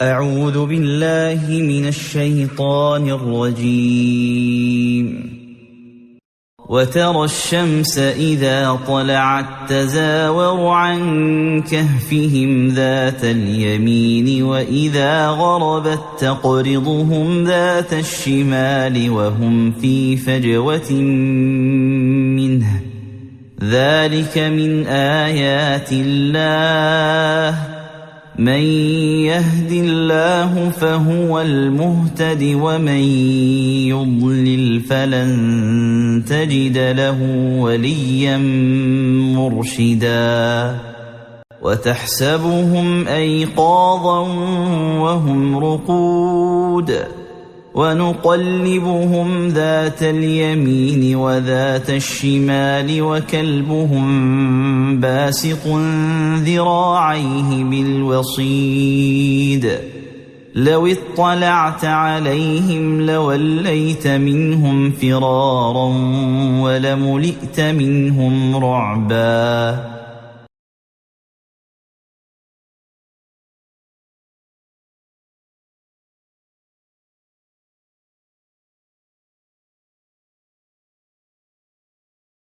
أعوذ بالله من الشيطان الرجيم. وترى الشمس إذا طلعت تزاور عن كهفهم ذات اليمين وإذا غربت تقرضهم ذات الشمال وهم في فجوة منه. ذلك من آيات الله، من يهد الله فهو المهتد ومن يضلل فلن تجد له وليا مرشدا. وتحسبهم أيقاظا وهم رقود ونقلبهم ذات اليمين وذات الشمال وكلبهم باسط ذراعيه بالوصيد. لو اطلعت عليهم لوليت منهم فرارا ولملئت منهم رعبا.